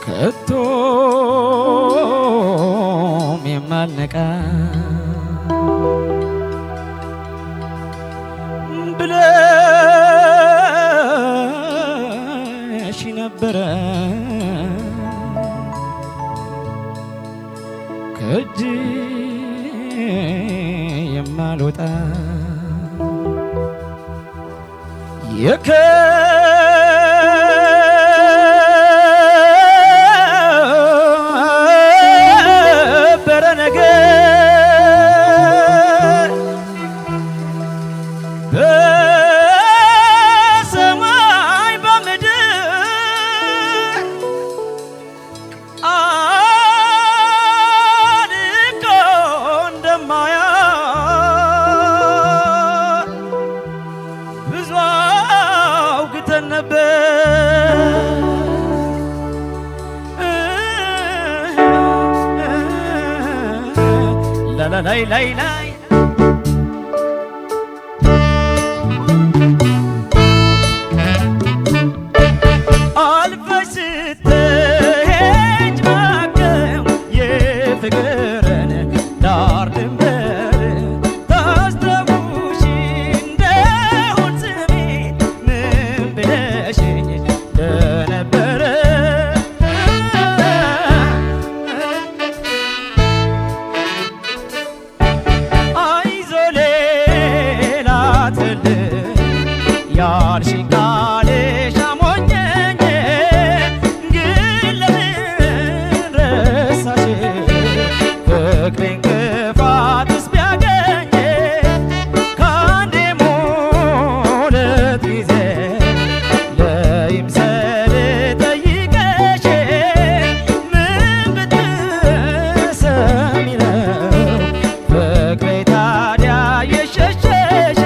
ከቶም የማልነቃ ብለሽ ነበረ ከእጅ የማልወጣ የከበረ ነገር በሰማይ በምድር አድቆ እንደማያት ብዙ አውግተን ነበር ላላላይ ላይ ላይ አልፈሽ ስትሄጂ ባክም የፍቅርን ዳር ድንበር ታስታውሺ እንደሆን ስሜን ምን ብለሽኝ እንደነበረ አይዞ ሌላ ትልቅ ያልሽኝ ቃልሽ አሞኘኝ ግን ለምን ረሳሽ ፍቅሬን ክፋትስ ቢያገኝ ከአንዴም ሁለት ጊዜ ለይምሰል ጠይቀሽ ምን ብትሰሚ ነው ፍቅሬ ታዲያ የሸሸሽ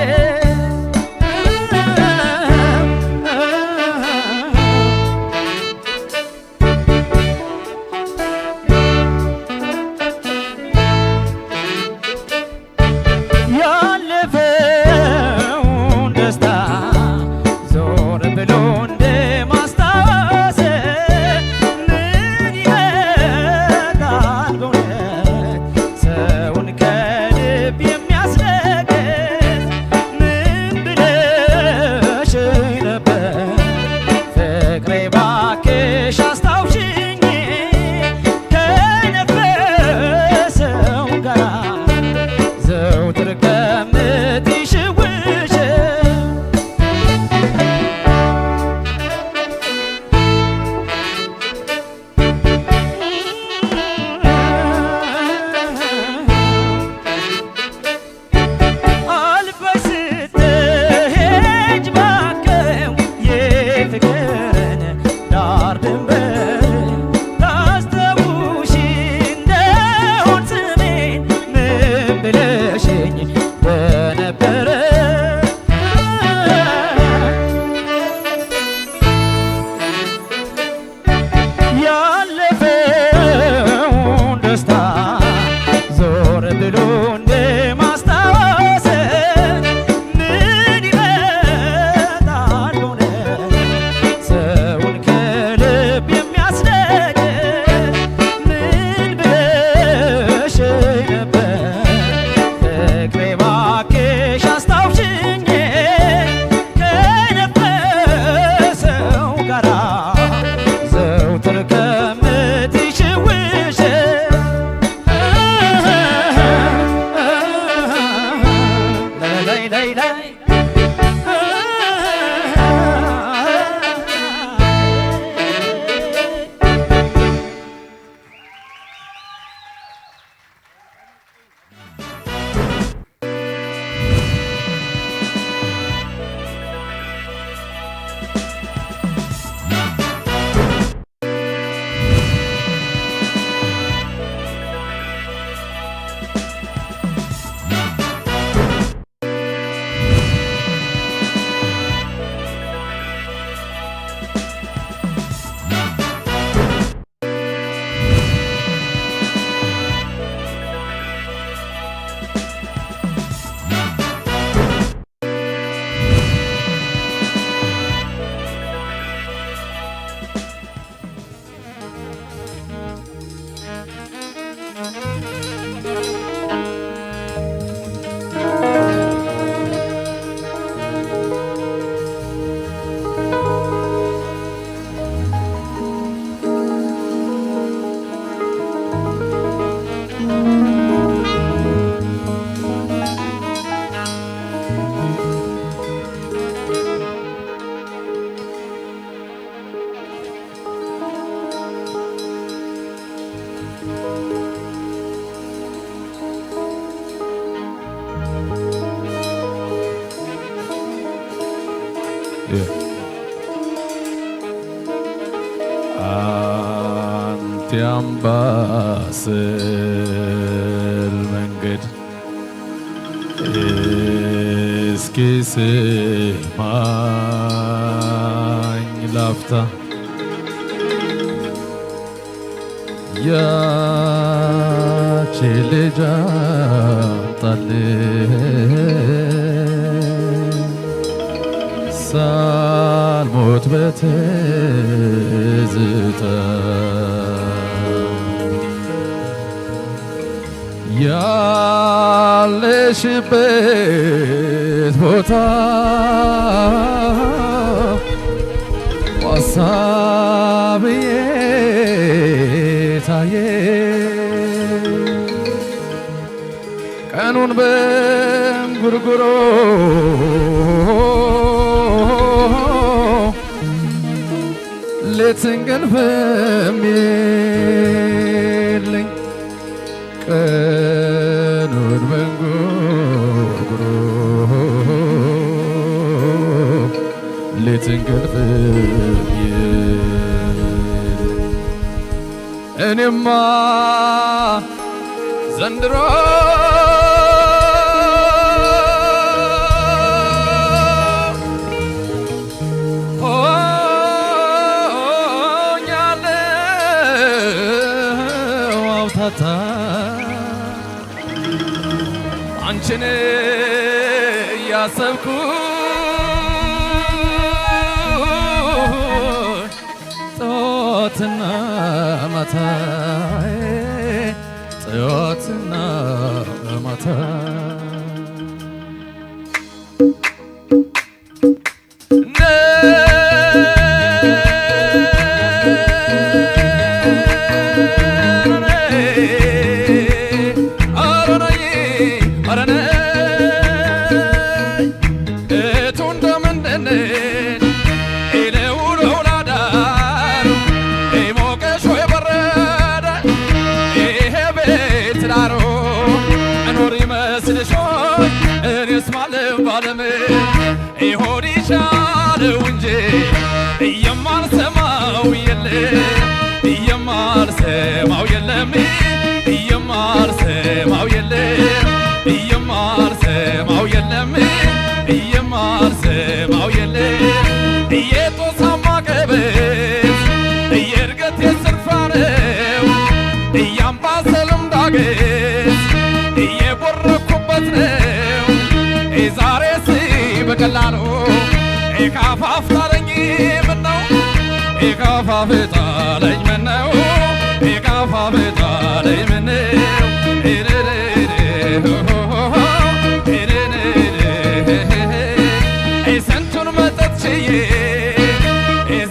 የአምባሰል መንገድ እስኪ ስማኝ ላፍታ ያቺ ልጅ አምጣልኝ ሳልሞት በትዝታ ያለሽበት ቦታ ዋሳብዬ ታየ ቀኑን በእንጉርጉሮ ሌት እንቅልፍም የለኝ ቀኑን በእንጉርጉሮ ሌት እንቅልፍም የለኝ እኔማ ዘንድሮ አንቺን እያሰብኩ ጠዋትና ማታ ጠዋትና ማታ ይሆንሻለው እንጂ የማልሰማው የለም የማልሰማው የለም የማልሰማው የለም የማልሰማው የለም የጦሳማ ቀበዝ የእርገት የስርፋ ነው የአምባሰልም ዳገት የቦረኩበት ነው ዛሬስ በቀላሉ ካፋፍታለኝ ምነው ካፋፍታለኝ ምነው ካፋፍታለኝ ምነው ስንቱን መጠጥ ችዬ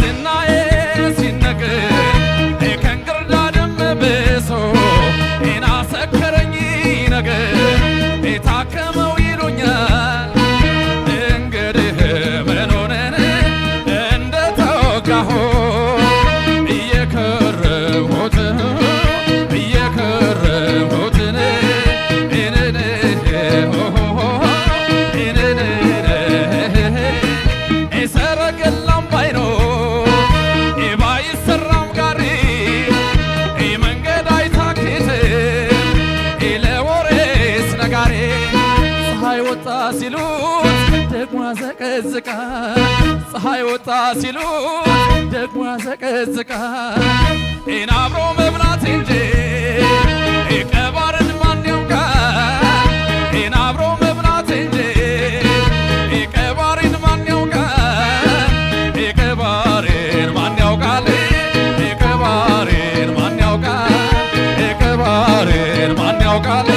ዝናዬ ሲነገር ከእንክርዳድም ብሶ ናሰከረኝ ነገር ታከመው ይሉኛል እንግዲህ ምን ሆነን እንደተወጋሁ እየከረምሁትን ሰረገላም ባይኖር ባይሰራም ጋሪ መንገድ አይታክትም ለወሬስ ነጋሪ ፀሐይ ወጣ ሲሉት ደግሞ ያዘቀዝቃል ፀሐይ ወጣ ሲሉት ደግሞ ያዘቀዝቃል አብሮ መብላት እንጂ ቀባርን ማን ያውቃል አብሮ መብላት እንጂ ቀባሪን ማን ያውቃል ቀባሪን ማን ያውቃል ቀባሪን ማን ያውቃል ቀባሪን ማን ያውቃል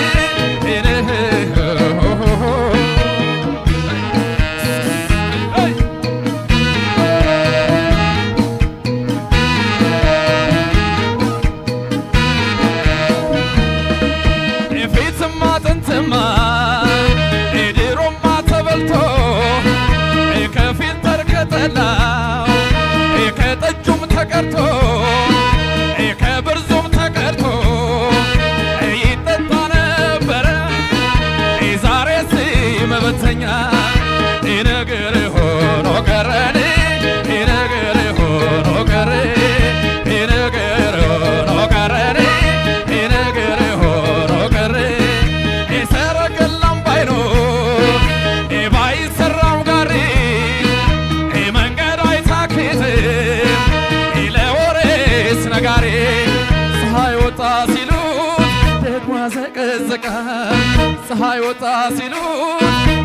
ፀሐይ ወጣ ሲሉ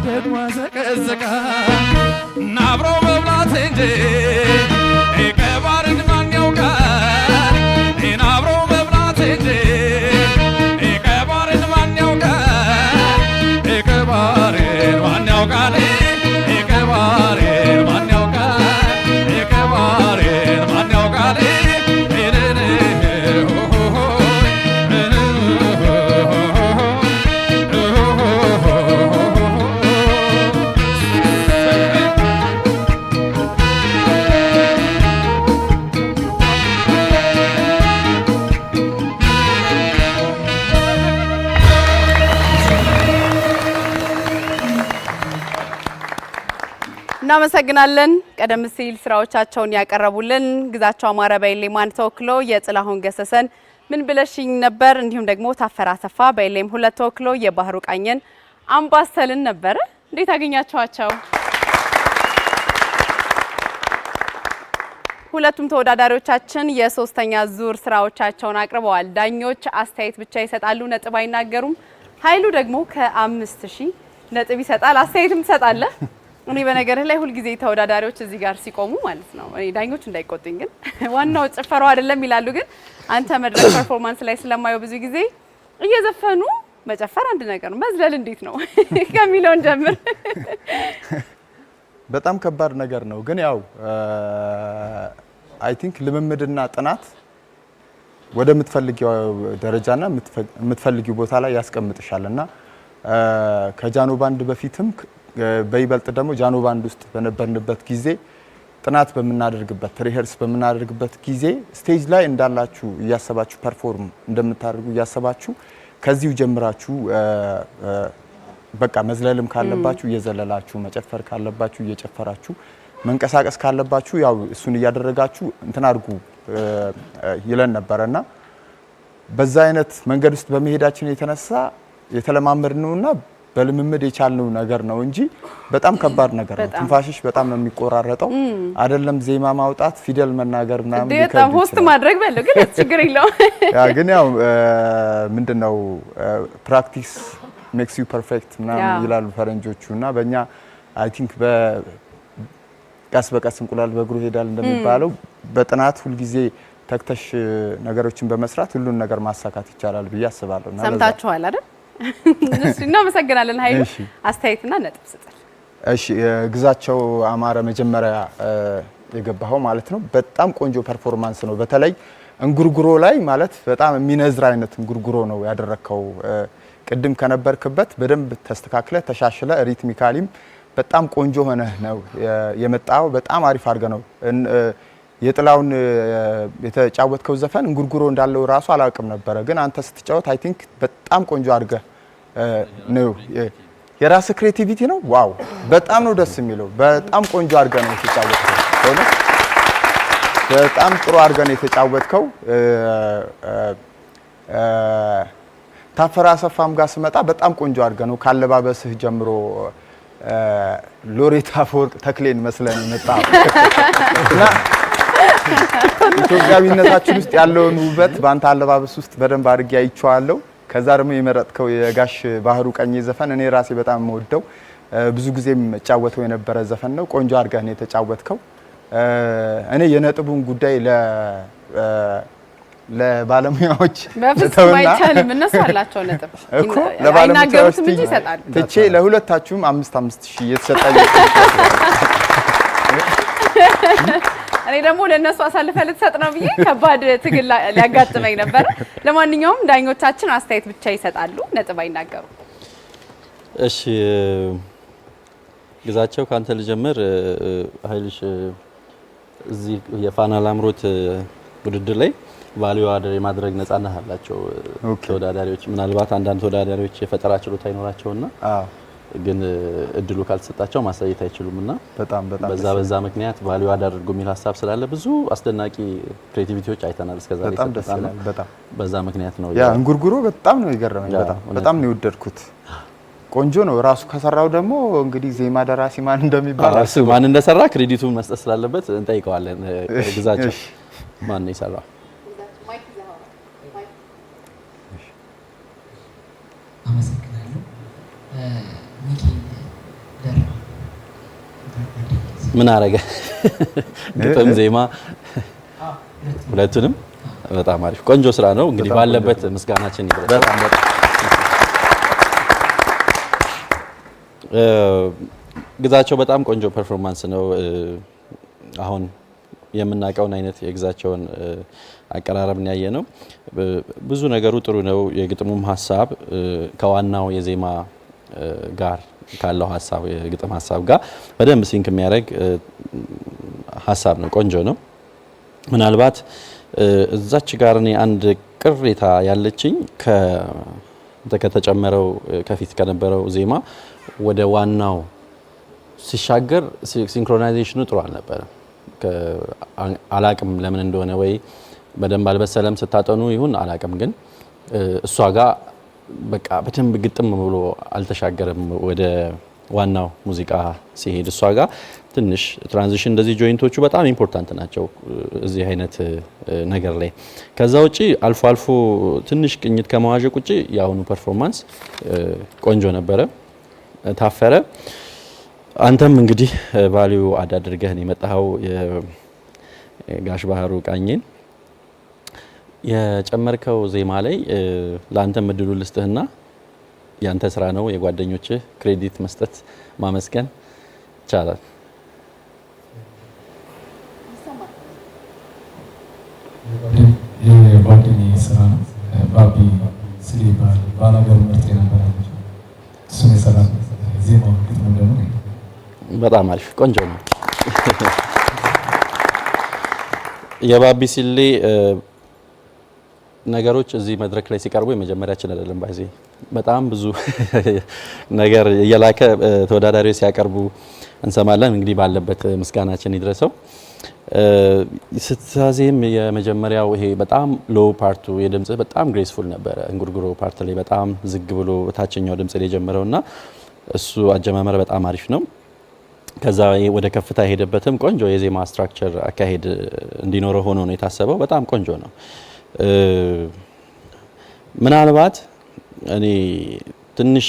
ደግሞ ዘቀዘቃ እና አብሮ መብላት እንጂ ከባርን ማን ያውቃል እና አብሮ መብላት እንጂ ከባርን ማን ያውቃል ከባርን ማን ያውቃል ከባርን ማን ያውቃል ከባርን ማን ያውቃል እናመሰግናለን። ቀደም ሲል ስራዎቻቸውን ያቀረቡልን ግዛቸው አማረ በኤሌማን ተወክሎ የጥላሁን ገሰሰን ምን ብለሽኝ ነበር፣ እንዲሁም ደግሞ ታፈራ አሰፋ በኤሌም 2 ተወክሎ የባህሩ ቃኘን አምባሰልን ነበረ። እንዴት አገኛችኋቸው? ሁለቱም ተወዳዳሪዎቻችን የሶስተኛ ዙር ስራዎቻቸውን አቅርበዋል። ዳኞች አስተያየት ብቻ ይሰጣሉ፣ ነጥብ አይናገሩም። ኃይሉ ደግሞ ከ5000 ነጥብ ይሰጣል። አስተያየትም ትሰጣለህ። እኔ በነገርህ ላይ ሁል ጊዜ ተወዳዳሪዎች እዚህ ጋር ሲቆሙ ማለት ነው እኔ ዳኞች እንዳይቆጡኝ ግን ዋናው ጭፈራው አይደለም ይላሉ። ግን አንተ መድረክ ፐርፎርማንስ ላይ ስለማየው ብዙ ጊዜ እየዘፈኑ መጨፈር አንድ ነገር ነው፣ መዝለል እንዴት ነው ከሚለውን ጀምር። በጣም ከባድ ነገር ነው። ግን ያው አይ ቲንክ ልምምድና ጥናት ወደምትፈልጊው ደረጃና የምትፈልጊው ቦታ ላይ ያስቀምጥሻልና ከጃኖ ባንድ በፊትም በይበልጥ ደግሞ ጃኖ ባንድ ውስጥ በነበርንበት ጊዜ ጥናት በመናደርግበት ሪሄርስ በመናደርግበት ጊዜ ስቴጅ ላይ እንዳላችሁ እያሰባችሁ ፐርፎርም እንደምታደርጉ እያሰባችሁ ከዚሁ ጀምራችሁ በቃ መዝለልም ካለባችሁ እየዘለላችሁ መጨፈር ካለባችሁ እየጨፈራችሁ መንቀሳቀስ ካለባችሁ ያው እሱን እያደረጋችሁ እንትን አድርጉ ይለን ነበርና በዛ አይነት መንገድ ውስጥ በመሄዳችን የተነሳ የተለማመድነውና በልምምድ የቻልነው ነገር ነው እንጂ በጣም ከባድ ነገር ነው። ትንፋሽሽ በጣም ነው የሚቆራረጠው። አይደለም ዜማ ማውጣት ፊደል መናገር ምናምን በጣም ሆስት ማድረግ በለው ግን ችግር የለውም። ያ ግን ያው ምንድነው ፕራክቲስ ሜክስ ዩ ፐርፌክት ምናምን ይላሉ ፈረንጆቹ እና በእኛ አይ ቲንክ በቀስ በቀስ እንቁላል በእግሩ ሄዳል እንደሚባለው በጥናት ሁልጊዜ ተክተሽ ነገሮችን በመስራት ሁሉን ነገር ማሳካት ይቻላል ብዬ አስባለሁ። እና ሰምታችኋል አይደል? እሺ እናመሰግናለን ኃይሉ። አስተያየትና ነጥብ ስጠን። እሺ ግዛቸው አማረ መጀመሪያ የገባው ማለት ነው። በጣም ቆንጆ ፐርፎርማንስ ነው። በተለይ እንጉርጉሮ ላይ ማለት በጣም የሚነዝር አይነት እንጉርጉሮ ነው ያደረከው። ቅድም ከነበርክበት በደንብ ተስተካክለ ተሻሽለ ሪትሚካሊም በጣም ቆንጆ ሆነ ነው የመጣው። በጣም አሪፍ አድርገ ነው የጥላውን የተጫወትከው ዘፈን እንጉርጉሮ እንዳለው ራሱ አላውቅም ነበር። ግን አንተ ስትጫወት አይ ቲንክ በጣም ቆንጆ አድርገ ነው የራስ ክሬቲቪቲ ነው። ዋው በጣም ነው ደስ የሚለው። በጣም ቆንጆ አድርገ ነው የተጫወትከው። ሆነስ በጣም ጥሩ አድርገ ነው የተጫወትከው። ታፈራ አሰፋም ጋር ስመጣ በጣም ቆንጆ አድርገ ነው ካለባበስህ ጀምሮ ሎሬት አፈወርቅ ተክሌን መስለን መጣው እና ኢትዮጵያዊነታችን ውስጥ ያለውን ውበት በአንተ አለባበስ ውስጥ በደንብ አድርጌ አይቼዋለሁ። ከዛ ደግሞ የመረጥከው የጋሽ ባህሩ ቃኘ ዘፈን እኔ ራሴ በጣም የምወደው ብዙ ጊዜም ጫወተው የነበረ ዘፈን ነው። ቆንጆ አድርገህ ነው የተጫወትከው። እኔ የነጥቡን ጉዳይ ለባለሙያዎች በፍጹም አይቻልም። እነሱ አላቸው ነጥብ እኮ ለባለሙያዎች ትቼ ለሁለታችሁም 5,000 የተሰጣኝ እኔ ደግሞ ለነሱ አሳልፈ ልትሰጥ ነው ብዬ ከባድ ትግል ሊያጋጥመኝ ነበር። ለማንኛውም ዳኞቻችን አስተያየት ብቻ ይሰጣሉ፣ ነጥብ አይናገሩ። እሺ ግዛቸው ካንተ ልጀምር። ኃይልሽ እዚህ የፋና ላምሮት ውድድር ላይ ቫልዩ አደር የማድረግ ነፃነት አላቸው ተወዳዳሪዎች። ምናልባት አንዳንድ ተወዳዳሪዎች የፈጠራ ችሎታ ይኖራቸውና ግን እድሉ ካልተሰጣቸው ማሳየት አይችሉምና በጣም በዛ ምክንያት ቫልዩ አደርጉ የሚል ሀሳብ ስላለ ብዙ አስደናቂ ክሬቲቪቲዎች አይተናል እስከዛሬ። በጣም በዛ ምክንያት ነው ያ እንጉርጉሮ በጣም ነው የገረመኝ። በጣም ነው የወደድኩት። ቆንጆ ነው ራሱ ከሰራው ደግሞ እንግዲህ ዜማ ደራሲ ማን እንደሚባል እሱ ማን እንደሰራ ክሬዲቱን መስጠት ስላለበት እንጠይቀዋለን። ግዛቸው ማን ነው የሰራው? አመሰግናለሁ። ምን አረገ? ግጥም ዜማ ሁለቱንም በጣም አሪፍ ቆንጆ ስራ ነው። እንግዲህ ባለበት ምስጋናችን ይድረስ። በጣም ግዛቸው በጣም ቆንጆ ፐርፎርማንስ ነው። አሁን የምናውቀውን አይነት የግዛቸውን አቀራረብን ያየ ነው። ብዙ ነገሩ ጥሩ ነው። የግጥሙም ሀሳብ ከዋናው የዜማ ጋር ካለው ሀሳብ የግጥም ሀሳብ ጋር በደንብ ሲንክ የሚያደርግ ሀሳብ ነው። ቆንጆ ነው። ምናልባት እዛች ጋር እኔ አንድ ቅሬታ ያለችኝ ከተጨመረው ከፊት ከነበረው ዜማ ወደ ዋናው ሲሻገር ሲንክሮናይዜሽኑ ጥሩ አልነበረም። አላቅም ለምን እንደሆነ ወይ በደንብ አልበሰለም ስታጠኑ ይሁን አላቅም፣ ግን እሷ ጋር በቃ በደንብ ግጥም ብሎ አልተሻገረም ወደ ዋናው ሙዚቃ ሲሄድ። እሷ ጋር ትንሽ ትራንዚሽን እንደዚህ ጆይንቶቹ በጣም ኢምፖርታንት ናቸው እዚህ አይነት ነገር ላይ። ከዛ ውጪ አልፎ አልፎ ትንሽ ቅኝት ከመዋዠቅ ውጪ የአሁኑ ፐርፎርማንስ ቆንጆ ነበረ። ታፈረ አንተም እንግዲህ ቫልዩ አድርገህ ነው የመጣኸው የጋሽ ባህሩ ቃኘን የጨመርከው ዜማ ላይ ለአንተም እድሉ ልስጥህና ያንተ ስራ ነው፣ የጓደኞችህ ክሬዲት መስጠት ማመስገን ይቻላል። የጓደኛዬ ስራ ነው። ባቢ ስሊባል ባላገር ምርት የነበረ እሱን የሰራ ዜማው ግጥሙ ደግሞ በጣም አሪፍ ቆንጆ ነው። የባቢ ሲሌ ነገሮች እዚህ መድረክ ላይ ሲቀርቡ የመጀመሪያችን አይደለም። ባይዚ በጣም ብዙ ነገር እየላከ ተወዳዳሪዎች ሲያቀርቡ እንሰማለን። እንግዲህ ባለበት ምስጋናችን ይድረሰው። ስትዛዜም የመጀመሪያው ይሄ በጣም ሎው ፓርቱ የድምጽ በጣም ግሬስፉል ነበረ። እንጉርጉሮ ፓርት ላይ በጣም ዝግ ብሎ ታችኛው ድምጽ ላይ የጀመረውና እሱ አጀማመር በጣም አሪፍ ነው። ከዛ ወደ ከፍታ የሄደበትም ቆንጆ የዜማ ስትራክቸር አካሄድ እንዲኖረው ሆኖ ነው የታሰበው። በጣም ቆንጆ ነው። ምናልባት እኔ ትንሽ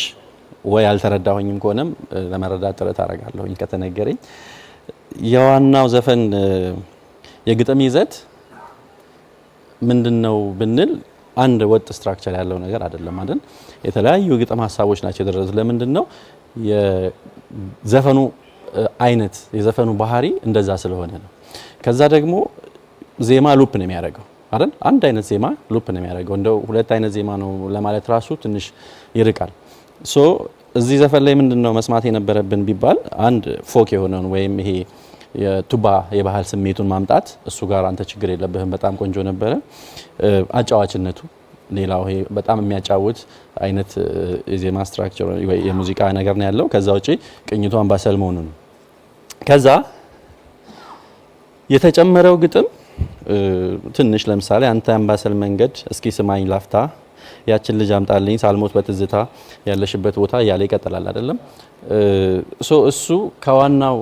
ወይ አልተረዳሁኝም ከሆነም ለመረዳት ጥረት አደርጋለሁኝ ከተነገረኝ የዋናው ዘፈን የግጥም ይዘት ምንድነው ብንል አንድ ወጥ ስትራክቸር ያለው ነገር አይደለም አይደል? የተለያዩ ግጥም ሀሳቦች ናቸው የደረሱት። ለምንድነው የዘፈኑ አይነት የዘፈኑ ባህሪ እንደዛ ስለሆነ ነው። ከዛ ደግሞ ዜማ ሉፕ ነው የሚያደርገው አይደል? አንድ አይነት ዜማ ሉፕ ነው የሚያደርገው። እንደው ሁለት አይነት ዜማ ነው ለማለት ራሱ ትንሽ ይርቃል። ሶ እዚህ ዘፈን ላይ ምንድነው መስማት የነበረብን ቢባል አንድ ፎክ የሆነውን ወይም ይሄ የቱባ የባህል ስሜቱን ማምጣት፣ እሱ ጋር አንተ ችግር የለብህም፣ በጣም ቆንጆ ነበረ። አጫዋችነቱ ሌላው ይሄ በጣም የሚያጫውት አይነት የዜማ ስትራክቸር ወይ የሙዚቃ ነገር ነው ያለው። ከዛ ውጪ ቅኝቱ አምባሰል መሆኑ ነው። ከዛ የተጨመረው ግጥም ትንሽ ለምሳሌ አንተ አምባሰል መንገድ እስኪ ስማኝ ላፍታ ያችን ልጅ አምጣልኝ ሳልሞት በትዝታ ያለሽበት ቦታ እያለ ይቀጥላል አይደለም? እሱ ከዋናው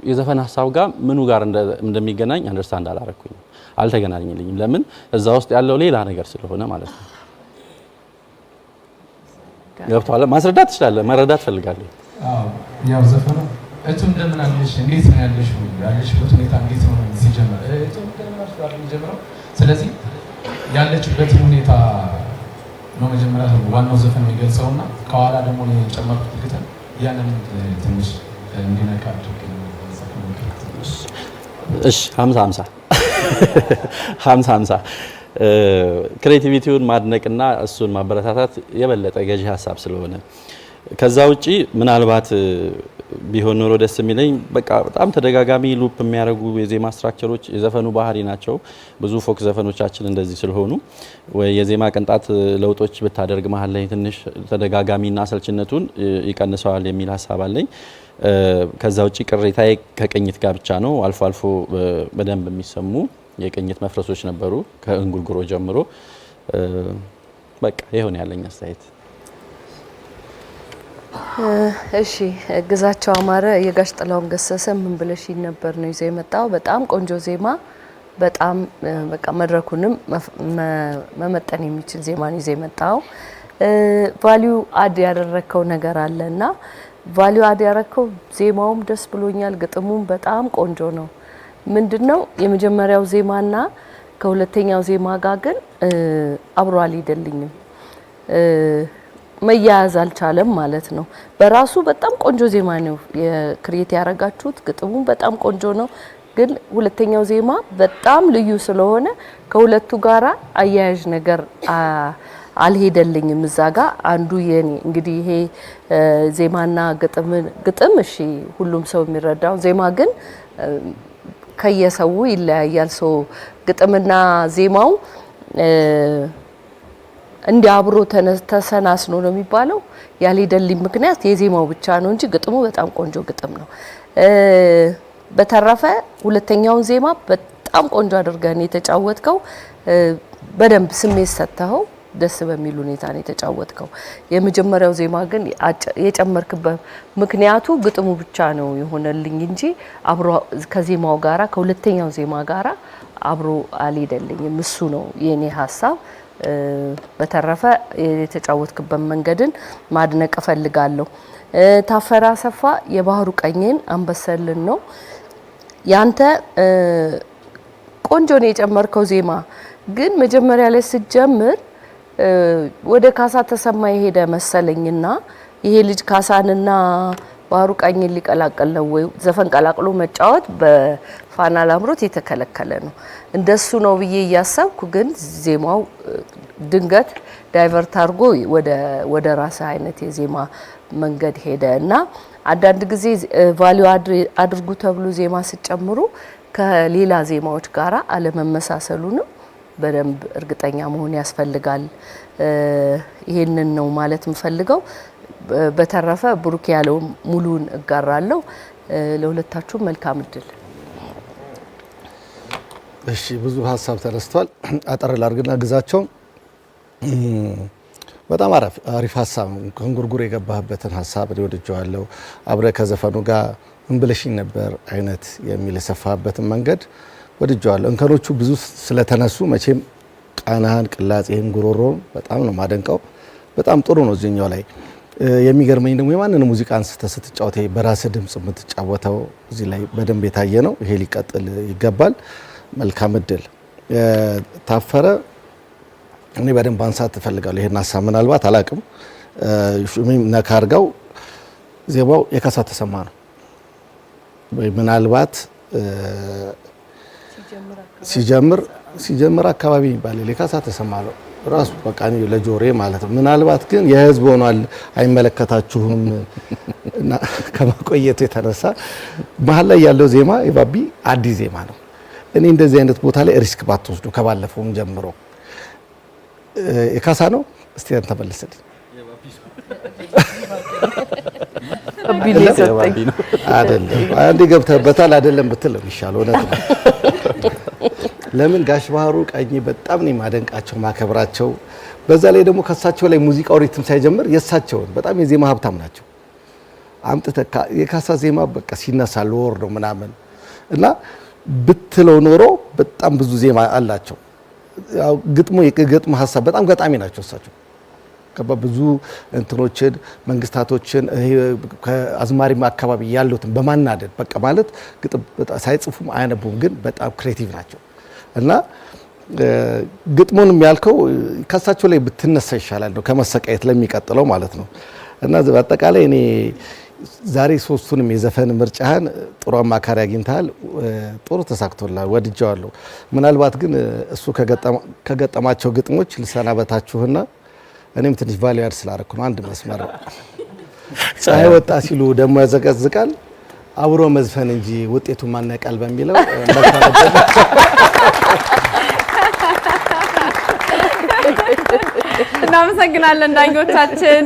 የዘፈን ሀሳብ ጋር ምኑ ጋር እንደሚገናኝ አንደርስታንድ አላረኩኝ፣ አልተገናኘልኝም። ለምን? እዛ ውስጥ ያለው ሌላ ነገር ስለሆነ ማለት ነው። ገብቶሃል? ማስረዳት ትችላለህ፣ መረዳት ፈልጋለሁ። ያው ዘፈኑ እቱ እንደምን አለሽ እንዴት ነው ያለሽ ያለሽበት ሁኔታ እንዴት ነው ሲጀምር እቱ እንደምን አስባል ጀምሮ ስለዚህ ያለችበት ሁኔታ ነው መጀመሪያ ዋናው ዘፈን የሚገልጸውና ከኋላ ደግሞ የጨመርኩት ግጥም ያንን ትንሽ እንዲነካ አድርገን እሺ 50 50 ክሬቲቪቲውን ማድነቅና እሱን ማበረታታት የበለጠ ገዢ ሀሳብ ስለሆነ ከዛ ውጪ ምናልባት ቢሆን ኖሮ ደስ የሚለኝ በቃ በጣም ተደጋጋሚ ሉፕ የሚያደርጉ የዜማ ስትራክቸሮች የዘፈኑ ባህሪ ናቸው። ብዙ ፎክ ዘፈኖቻችን እንደዚህ ስለሆኑ ወይ የዜማ ቅንጣት ለውጦች ብታደርግ መሀል ላይ ትንሽ ተደጋጋሚና አሰልችነቱን ይቀንሰዋል የሚል ሀሳብ አለኝ። ከዛ ውጪ ቅሬታዬ ከቅኝት ጋር ብቻ ነው። አልፎ አልፎ በደንብ የሚሰሙ የቅኝት መፍረሶች ነበሩ ከእንጉርጉሮ ጀምሮ። በቃ ይሁን ያለኝ አስተያየት። እሺ ግዛቸው አማረ የጋሽ ጥላሁን ገሰሰ ምን ብለሽ ነበር ነው ይዘው የመጣው። በጣም ቆንጆ ዜማ፣ በጣም በቃ መድረኩንም መመጠን የሚችል ዜማ ነው ይዘው የመጣው። ቫልዩ አድ ያደረከው ነገር አለና ቫልዩ አድ ያረከው ዜማውም ደስ ብሎኛል፣ ግጥሙም በጣም ቆንጆ ነው። ምንድነው የመጀመሪያው ዜማና ከሁለተኛው ዜማ ጋር ግን አብሮ አልሄደልኝም፣ መያያዝ አልቻለም ማለት ነው። በራሱ በጣም ቆንጆ ዜማ ነው የክሬት ያረጋችሁት፣ ግጥሙ በጣም ቆንጆ ነው። ግን ሁለተኛው ዜማ በጣም ልዩ ስለሆነ ከሁለቱ ጋራ አያያዥ ነገር አልሄደልኝም። እዛ ጋር አንዱ የኔ እንግዲህ ይሄ ዜማና ግጥም እሺ ሁሉም ሰው የሚረዳው ዜማ ግን ከየሰው ይለያያል። ሶ ግጥምና ዜማው እንዲያብሮ ተሰናስኖ ነው የሚባለው። ያልሄደልኝ ምክንያት የዜማው ብቻ ነው እንጂ ግጥሙ በጣም ቆንጆ ግጥም ነው። በተረፈ ሁለተኛውን ዜማ በጣም ቆንጆ አድርገን የተጫወትከው፣ በደንብ ስሜት ሰጥተኸው ደስ በሚል ሁኔታ ነው የተጫወትከው። የመጀመሪያው ዜማ ግን የጨመርክበት ምክንያቱ ግጥሙ ብቻ ነው የሆነልኝ እንጂ አብሮ ከዜማው ጋራ ከሁለተኛው ዜማ ጋራ አብሮ አልሄደልኝም። እሱ ነው የኔ ሀሳብ። በተረፈ የተጫወትክበት መንገድን ማድነቅ እፈልጋለሁ። ታፈራ አሰፋ የባህሩ ቀኝን አንበሰልን ነው ያንተ ቆንጆ ነው የጨመርከው ዜማ። ግን መጀመሪያ ላይ ስትጀምር ወደ ካሳ ተሰማ የሄደ መሰለኝና ይሄ ልጅ ካሳንና ባህሩ ቀኝን ሊቀላቀል ነው ወይ? ዘፈን ቀላቅሎ መጫወት በፋና ላምሮት የተከለከለ ነው። እንደሱ ነው ብዬ እያሰብኩ ግን ዜማው ድንገት ዳይቨርት አድርጎ ወደ ራስ አይነት የዜማ መንገድ ሄደ እና አንዳንድ ጊዜ ቫልዩ አድርጉ ተብሎ ዜማ ሲጨምሩ ከሌላ ዜማዎች ጋራ አለመመሳሰሉንም በደንብ እርግጠኛ መሆን ያስፈልጋል። ይሄንን ነው ማለት የምፈልገው። በተረፈ ብሩክ ያለው ሙሉን እጋራለሁ። ለሁለታችሁ መልካም እድል። እሺ ብዙ ሀሳብ ተነስቷል። አጠር ላርግና ግዛቸው በጣም አሪፍ ሀሳብ ከንጉርጉር የገባህበትን ሀሳብ ወድጄዋለሁ። አብረ ከዘፈኑ ጋር እንብለሽኝ ነበር አይነት የሚል የሰፋበትን መንገድ ወድጄዋለሁ። እንከኖቹ ብዙ ስለተነሱ መቼም ቃናህን፣ ቅላጼህን፣ ጉሮሮን በጣም ነው ማደንቀው። በጣም ጥሩ ነው። እዚህኛው ላይ የሚገርመኝ ደግሞ የማንን ሙዚቃ አንስተህ ስትጫወት በራስ ድምጽ የምትጫወተው እዚህ ላይ በደንብ የታየ ነው። ይሄ ሊቀጥል ይገባል። መልካም እድል። ታፈረ እኔ በደንብ አንሳት ትፈልጋለሁ። ይሄን ሀሳብ ምናልባት አላቅም ሹሚም ነካርጋው ዜማው የካሳ ተሰማ ነው ወይ ምናልባት ሲጀምር አካባቢ ይባላል የካሳ ተሰማ ነው ራሱ በቃ ነው ለጆሬ ማለት ነው። ምናልባት ግን የህዝብ ሆኗል አይመለከታችሁም እና ከማቆየቱ የተነሳ መሀል ላይ ያለው ዜማ የባቢ አዲስ ዜማ ነው። እኔ እንደዚህ አይነት ቦታ ላይ ሪስክ ባትወስዱ ከባለፈውም ጀምሮ የካሳ ነው። እስቲ አንተ መልስልኝ። አይደለም አንዴ ገብተህበታል አይደለም ብትል ነው የሚሻለው። እውነት ነው። ለምን ጋሽ ባህሩ ቀኝ በጣም ነው ማደንቃቸው ማከብራቸው። በዛ ላይ ደግሞ ከሳቸው ላይ ሙዚቃው ሪትም ሳይጀምር የሳቸውን በጣም የዜማ ሀብታም ናቸው። አምጥተካ የካሳ ዜማ በቃ ሲነሳ ለወር ነው ምናምን እና ብትለው ኖሮ በጣም ብዙ ዜማ አላቸው። ያው ግጥሙ ሀሳብ በጣም ገጣሚ ናቸው እሳቸው። ብዙ እንትኖችን መንግስታቶችን ከአዝማሪም አካባቢ ያሉትን በማናደድ በቃ ማለት ግጥም ሳይጽፉም አያነቡም፣ ግን በጣም ክሬቲቭ ናቸው እና ግጥሙንም ያልከው ከሳቸው ላይ ብትነሳ ይሻላል ነው ከመሰቃየት ለሚቀጥለው ማለት ነው። እና በአጠቃላይ እኔ ዛሬ ሶስቱንም የዘፈን ምርጫህን ጥሩ አማካሪ አግኝተሃል። ጥሩ ተሳክቶላል፣ ወድጄዋለሁ። ምናልባት ግን እሱ ከገጠማቸው ግጥሞች ልሰናበታችሁና እኔም ትንሽ ቫልዩ አድ ስላደረኩ ነው። አንድ መስመር ፀሐይ ወጣ ሲሉ ደግሞ ያዘቀዝቃል አብሮ መዝፈን እንጂ ውጤቱ ማን ያውቃል በሚለው እናመሰግናለን ዳኞቻችን።